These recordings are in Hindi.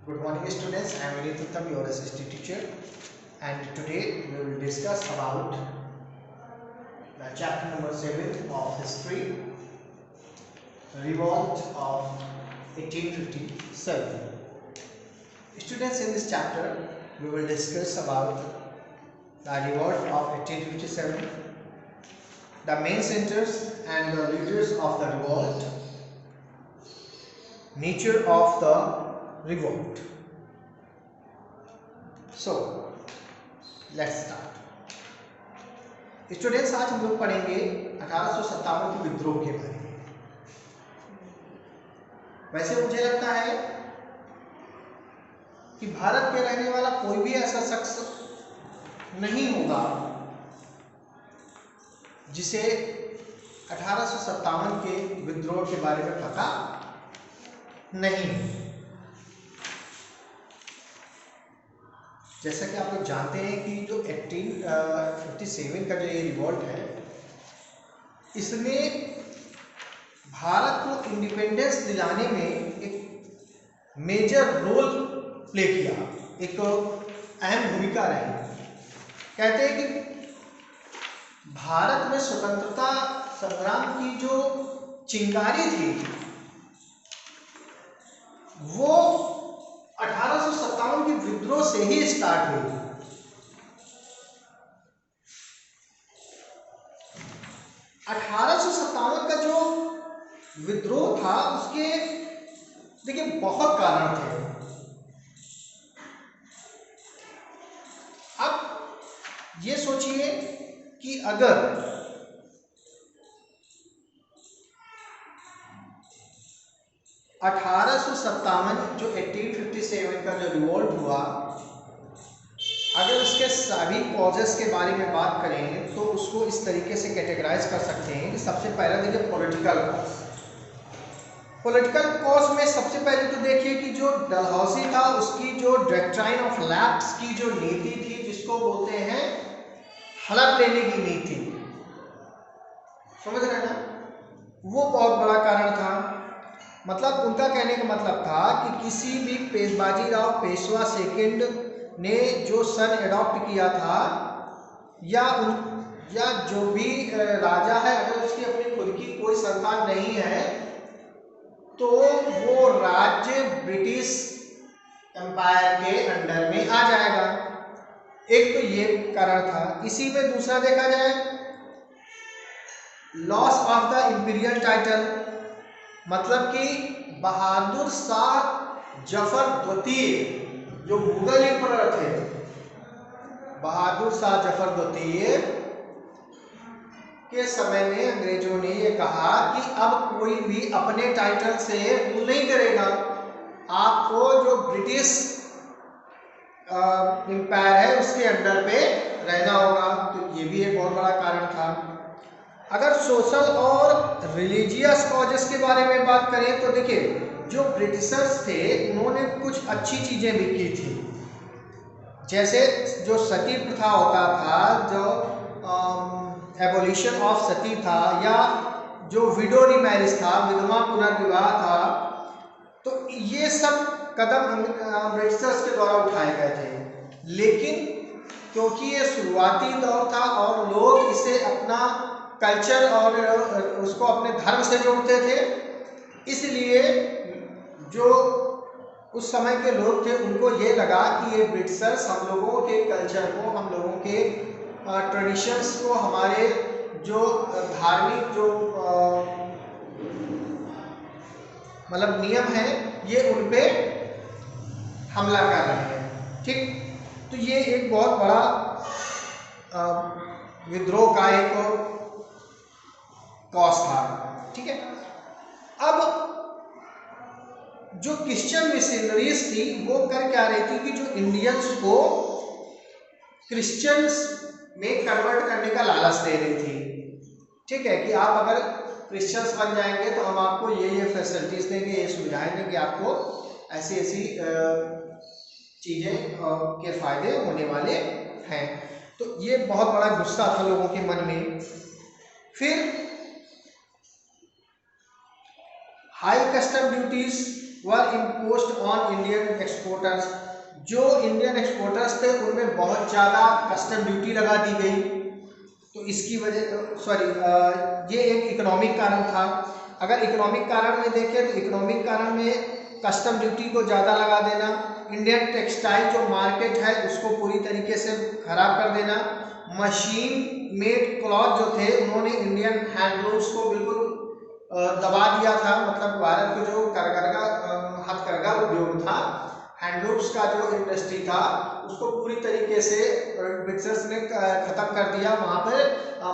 Good morning students, I am Vinit Uttam, your assistant teacher, and today we will discuss about the chapter number 7 of history, revolt of 1857. Students, in this chapter we will discuss about the revolt of 1857, the main centers and the leaders of the revolt, nature of the revolt. So let's start. Students, आज हम लोग पढ़ेंगे 1857 के विद्रोह के बारे में। वैसे मुझे लगता है कि भारत के रहने वाला कोई भी ऐसा शख्स नहीं होगा जिसे 1857 के विद्रोह के बारे में पता नहीं। जैसा कि आप लोग जानते हैं कि जो 1857 का जो ये रिवॉल्ट है, इसने भारत को इंडिपेंडेंस दिलाने में एक मेजर रोल प्ले किया, एक अहम भूमिका रही। कहते हैं कि भारत में स्वतंत्रता संग्राम की जो चिंगारी थी वो 1857 के विद्रोह से ही स्टार्ट हुई। का जो विद्रोह था उसके देखिए बहुत कारण थे। अब ये सोचिए कि अगर जो 1857 का जो रिवॉल्ट हुआ, अगर उसके सभी कॉजेस के बारे में बात करें तो उसको इस तरीके से कैटेगराइज कर सकते हैं कि सबसे पहला देखिए पॉलिटिकल कॉज। पॉलिटिकल कॉज में सबसे पहले तो देखिए कि जो डलहौसी था उसकी जो डॉक्ट्राइन ऑफ लैप्स की जो नीति थी, जिसको बोलते हैं हड़प लेने की नीति, समझ रहे हैं ना, वो बहुत बड़ा कारण था। मतलब उनका कहने का मतलब था कि किसी भी बाजीराव पेशवा सेकंड ने जो सन एडॉप्ट किया था या जो भी राजा है, अगर उसकी अपनी खुद की कोई संतान नहीं है तो वो राज्य ब्रिटिश एम्पायर के अंडर में आ जाएगा। एक तो ये कारण था। इसी में दूसरा देखा जाए loss of the imperial title, मतलब कि बहादुर शाह जफर द्वितीय जो मुगल एम्परर थे, बहादुर शाह जफर द्वितीय के समय में अंग्रेजों ने ये कहा कि अब कोई भी अपने टाइटल से रूल नहीं करेगा, आपको जो ब्रिटिश एम्पायर है उसके अंडर पे रहना होगा। तो ये भी एक बहुत बड़ा कारण था। अगर सोशल और रिलीजियस कॉजेस के बारे में बात करें तो देखिए जो ब्रिटिशर्स थे उन्होंने कुछ अच्छी चीज़ें भी की थी, जैसे जो सती प्रथा होता था, जो एबोलिशन ऑफ सती था, या जो विडो रीमैरिज था, विधवा पुनर्विवाह था। तो ये सब कदम ब्रिटिशर्स के द्वारा उठाए गए थे, लेकिन क्योंकि ये शुरुआती दौर था और लोग इसे अपना कल्चर और उसको अपने धर्म से जोड़ते थे, इसलिए जो उस समय के लोग थे उनको ये लगा कि ये ब्रिटिशर्स हम लोगों के कल्चर को, हम लोगों के ट्रेडिशंस को, हमारे जो धार्मिक जो मतलब नियम है, ये उन पे हमला कर रहे हैं। ठीक, तो ये एक बहुत बड़ा विद्रोह का एक कॉज था। ठीक है। अब जो क्रिश्चियन मिशनरीज थी वो कर क्या रही थी कि जो इंडियंस को क्रिश्चियंस में कन्वर्ट करने का लालच दे रही थी। ठीक है, कि आप अगर क्रिश्चियंस बन जाएंगे तो हम आपको ये फैसिलिटीज देंगे, ये सुविधाएं देंगे, आपको ऐसी ऐसी चीजें के फायदे होने वाले हैं। तो ये बहुत बड़ा गुस्सा था लोगों के मन में। फिर high custom duties were imposed on Indian exporters. जो इंडियन एक्सपोर्टर्स थे उनमें बहुत ज़्यादा कस्टम ड्यूटी लगा दी गई। तो इसकी वजह ये एक इकोनॉमिक कारण था। अगर इकोनॉमिक कारण में देखें तो इकोनॉमिक कारण में कस्टम ड्यूटी को ज़्यादा लगा देना, इंडियन टेक्सटाइल जो मार्केट है उसको पूरी तरीके से खराब कर देना, मशीन मेड क्लॉथ जो थे उन्होंने इंडियन हैंडलूम्स को बिल्कुल दबा दिया था। मतलब भारत के जो हथकरघा उद्योग था, हैंडलूम्स का जो इंडस्ट्री था उसको पूरी तरीके से ब्रिटिशर्स ने ख़त्म कर दिया। वहाँ पर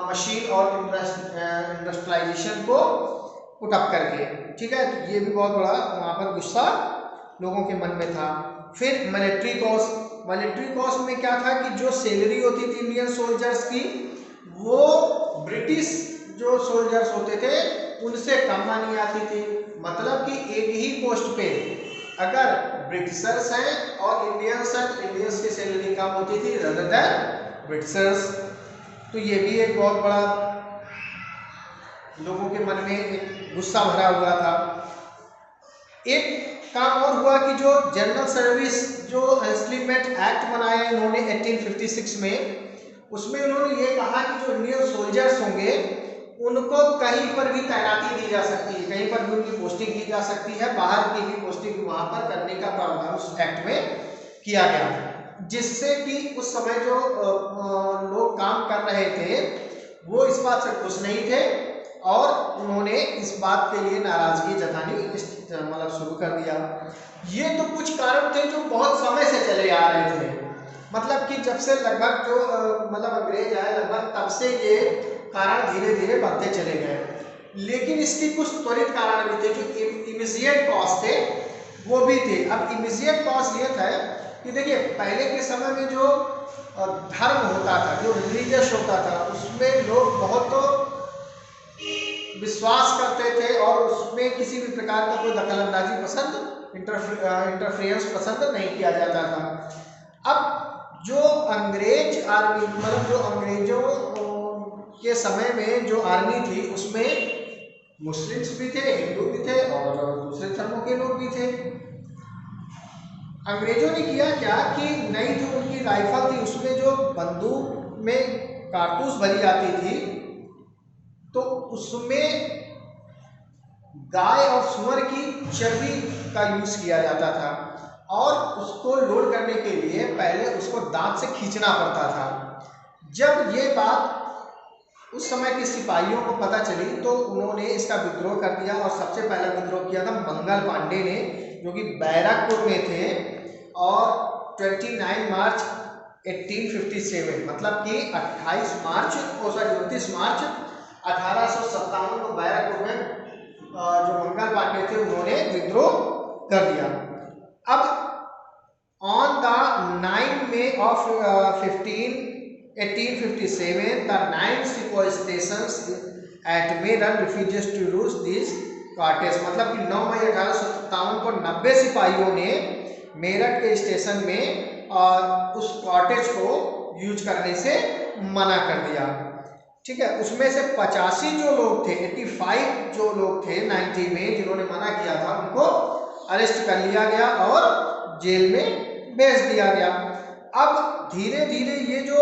मशीन और इंडस्ट्रियलाइजेशन को पुटअप करके, ठीक है। तो ये भी बहुत बड़ा वहाँ पर गुस्सा लोगों के मन में था। फिर मिलिट्री कॉस्ट, मिलिट्री कॉस्ट में क्या था कि जो सैलरी होती थी इंडियन सोल्जर्स की वो ब्रिटिश जो सोल्जर्स होते थे उनसे कम मानी आती थी। मतलब कि एक ही पोस्ट पे अगर ब्रिटिशर्स हैं और इंडियंस हैं तो इंडियंस की सैलरी कम होती थी रदर देन ब्रिटिशर्स। तो ये भी एक बहुत बड़ा लोगों के मन में एक गुस्सा भरा हुआ था। एक काम और हुआ कि जो जनरल सर्विस जो एंस्लिमेंट एक्ट बनाया इन्होंने 1856 में, उसमें उन्होंने ये कहा कि जो इंडियन सोल्जर्स होंगे उनको कहीं पर भी तैनाती दी जा सकती है, कहीं पर भी उनकी पोस्टिंग की जा सकती है, बाहर की भी पोस्टिंग वहां पर करने का प्रावधान उस एक्ट में किया गया, जिससे कि उस समय जो लोग काम कर रहे थे वो इस बात से खुश नहीं थे और उन्होंने इस बात के लिए नाराजगी जतानी मतलब शुरू कर दिया। ये तो कुछ कारण थे जो बहुत समय से चले आ रहे थे। मतलब कि जब से लगभग जो मतलब अंग्रेज आए लगभग तब से ये कारण धीरे धीरे बढ़ते चले गए। लेकिन इसकी कुछ त्वरित कारण भी थे जो इमीडिएट कॉज थे वो भी थे। अब इमीडिएट कॉज ये था कि देखिए पहले के समय में जो धर्म होता था, जो रिलीजियस होता था, उसमें लोग बहुत विश्वास करते थे और उसमें किसी भी प्रकार का कोई दखलंदाजी पसंद, इंटरफेरेंस पसंद नहीं किया जाता था। अब जो अंग्रेज आर्मी मतलब जो अंग्रेजों के समय में जो आर्मी थी उसमें मुस्लिम्स भी थे, हिंदू भी थे और दूसरे धर्मों के लोग भी थे। अंग्रेजों ने किया क्या कि नई जो उनकी राइफल थी उसमें जो बंदूक में कारतूस भरी जाती थी तो उसमें गाय और सूअर की चर्बी का यूज किया जाता था और उसको लोड करने के लिए पहले उसको दांत से खींचना पड़ता था। जब ये बात उस समय के सिपाहियों को पता चली तो उन्होंने इसका विद्रोह कर दिया और सबसे पहला विद्रोह किया था मंगल पांडे ने, जो कि बैरकपुर में थे और 29 मार्च 1857 मतलब कि 29 मार्च 1857 को बैरकपुर में जो मंगल पांडे थे उन्होंने विद्रोह कर दिया। अब on the 9 May of 1857 the 9 sepoy stations at Meerut refugees to use these cottage। मतलब कि 9 मई 1857 को 90 सिपाहियों ने मेरठ के स्टेशन में उस कॉटेज को यूज करने से मना कर दिया, ठीक है। उसमें से 85 जो लोग थे, 85 जो लोग थे 90 में जिन्होंने मना किया था उनको अरेस्ट कर लिया गया और जेल में भेज दिया गया। अब धीरे धीरे ये जो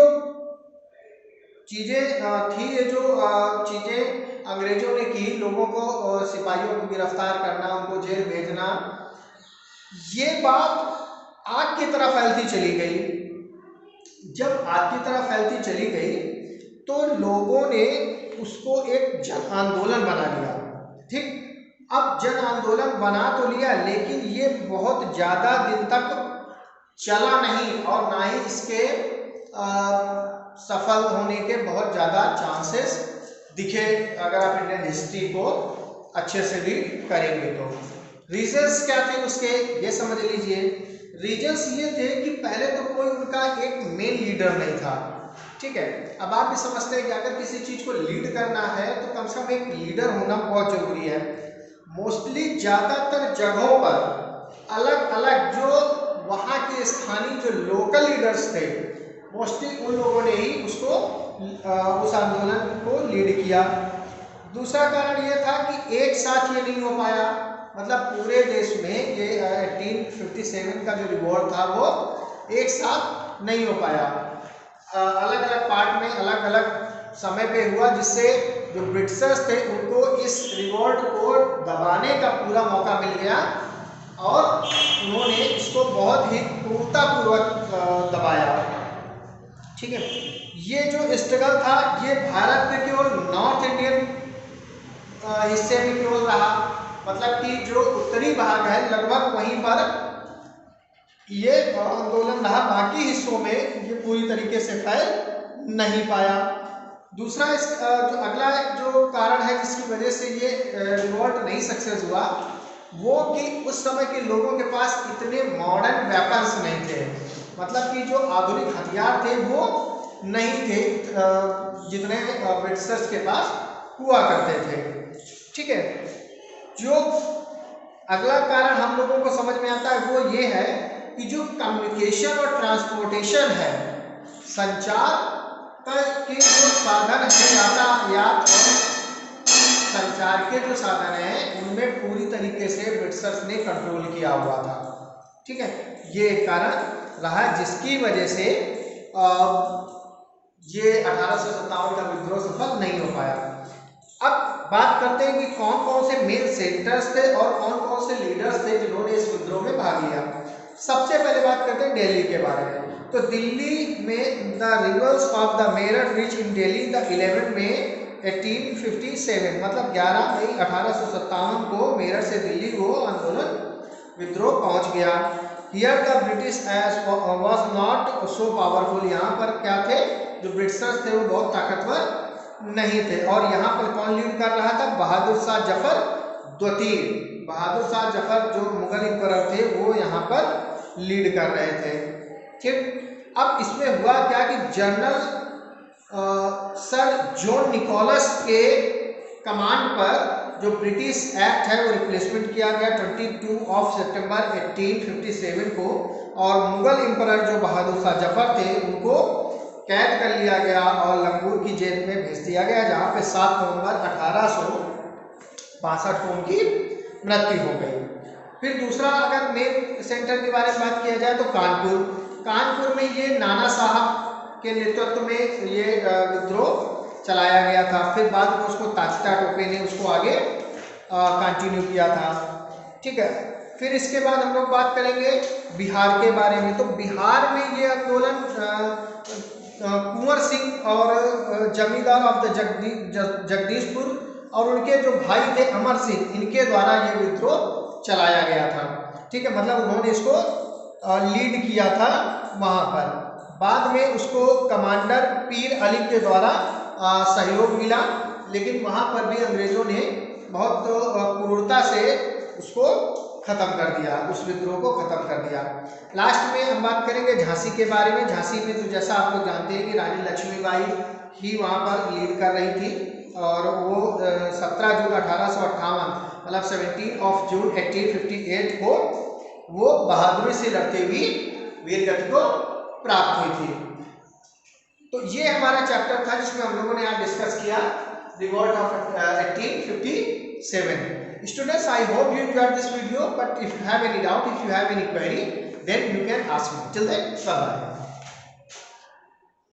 चीज़ें थी, ये जो चीज़ें अंग्रेजों ने की, लोगों को सिपाहियों को गिरफ्तार करना, उनको जेल भेजना, ये बात आग की तरह फैलती चली गई। जब आग की तरह फैलती चली गई तो लोगों ने उसको एक जन आंदोलन बना लिया, ठीक। अब जन आंदोलन बना तो लिया लेकिन ये बहुत ज़्यादा दिन तक चला नहीं और ना ही इसके सफल होने के बहुत ज़्यादा चांसेस दिखे अगर आप इंडियन हिस्ट्री को अच्छे से रीड करेंगे तो। रीजंस क्या थे उसके ये समझ लीजिए। रीजंस ये थे कि पहले तो कोई उनका एक मेन लीडर नहीं था, ठीक है। अब आप भी समझते हैं कि अगर किसी चीज़ को लीड करना है तो कम से कम एक लीडर होना बहुत ज़रूरी है। मोस्टली ज़्यादातर जगहों पर अलग अलग जो वहाँ के स्थानीय जो लोकल लीडर्स थे मोस्टली उन लोगों ने ही उसको उस आंदोलन को लीड किया। दूसरा कारण ये था कि एक साथ ये नहीं हो पाया, मतलब पूरे देश में ये 1857 का जो रिवॉल्ट था वो एक साथ नहीं हो पाया, अलग अलग पार्ट में अलग अलग समय पे हुआ, जिससे जो ब्रिटिशर्स थे उनको इस रिवॉल्ट को दबाने का पूरा मौका मिल गया और उन्होंने इसको बहुत ही क्रूरतापूर्वक दबाया। ठीक है, ये जो स्ट्रगल था ये भारत के केवल नॉर्थ इंडियन हिस्से में केवल रहा, मतलब कि जो उत्तरी भाग है लगभग वहीं पर ये आंदोलन रहा, बाकी हिस्सों में ये पूरी तरीके से फैल नहीं पाया। दूसरा इस जो अगला जो कारण है जिसकी वजह से ये रिवॉल्ट नहीं सक्सेस हुआ, वो कि उस समय के लोगों के पास इतने मॉडर्न वेपन्स नहीं थे, मतलब कि जो आधुनिक हथियार थे वो नहीं थे जितने ब्रिटिशर्स के पास हुआ करते थे। ठीक है, जो अगला कारण हम लोगों को समझ में आता है वो ये है कि जो कम्युनिकेशन और ट्रांसपोर्टेशन है, संचार के जो साधन है, यातायात और संचार के जो साधन हैं उनमें पूरी तरीके से ब्रिटिशर्स ने कंट्रोल किया हुआ था। ठीक है, ये एक कारण रहा जिसकी वजह से ये 1857 का विद्रोह सफल नहीं हो पाया। अब बात करते हैं कि कौन कौन से मेन सेंटर्स थे और कौन कौन से लीडर्स थे जिन्होंने इस विद्रोह में भाग लिया। सबसे पहले बात करते हैं दिल्ली के बारे में। तो दिल्ली में the rivals of the Meerut reach in Delhi the 11 May 1857, मतलब 11 मई 1857 को मेरठ से दिल्ली वो आंदोलन विद्रोह पहुंच गया। Here the British was not so powerful, यहाँ पर क्या थे, जो ब्रिटिशर्स थे वो बहुत ताकतवर नहीं थे। और यहाँ पर कौन लीड कर रहा था, बहादुर शाह जफर द्वितीय, बहादुर शाह जफर जो मुगल एम्परर थे वो यहाँ पर लीड कर रहे थे। ठीक, अब इसमें हुआ क्या कि जनरल सर जॉन निकोलस के कमांड पर जो ब्रिटिश एक्ट है वो रिप्लेसमेंट किया गया 22 सितंबर 1857 को, और मुगल एम्परर जो बहादुर शाह जफर थे उनको कैद कर लिया गया और लंगूर की जेल में भेज दिया गया, जहाँ पे 7 नवंबर 1862 को उनकी मृत्यु हो गई। फिर दूसरा अगर मेन सेंटर के बारे में बात किया जाए तो कानपुर में ये नाना साहब के नेतृत्व में ये विद्रोह चलाया गया था। फिर बाद में उसको तात्या टोपे ने उसको आगे कंटिन्यू किया था। ठीक है, फिर इसके बाद हम लोग बात करेंगे बिहार के बारे में। तो बिहार में ये आंदोलन कुंवर सिंह और जमींदार ऑफ द जगदीशपुर और उनके जो भाई थे अमर सिंह, इनके द्वारा ये विद्रोह चलाया गया था। ठीक है, मतलब उन्होंने इसको लीड किया था वहाँ पर। बाद में उसको कमांडर पीर अली के द्वारा सहयोग मिला, लेकिन वहाँ पर भी अंग्रेजों ने बहुत क्रूरता से उसको खत्म कर दिया, उस विद्रोह को खत्म कर दिया। लास्ट में हम बात करेंगे झांसी के बारे में। झांसी में तो जैसा आप लोग जानते हैं कि रानी लक्ष्मीबाई ही वहाँ पर लीड कर रही थी, और वो 17 जून 1858 मतलब 17 जून 1858 को वो बहादुरी से लड़ते हुए वीरगति को प्राप्त हुई थी। तो ये हमारा चैप्टर था जिसमें हम लोगों ने यहाँ डिस्कस किया revolt of 1857। Students, I hope you enjoyed this video, but if you have any doubt, if you have any query, then you can ask me. Till then, bye bye.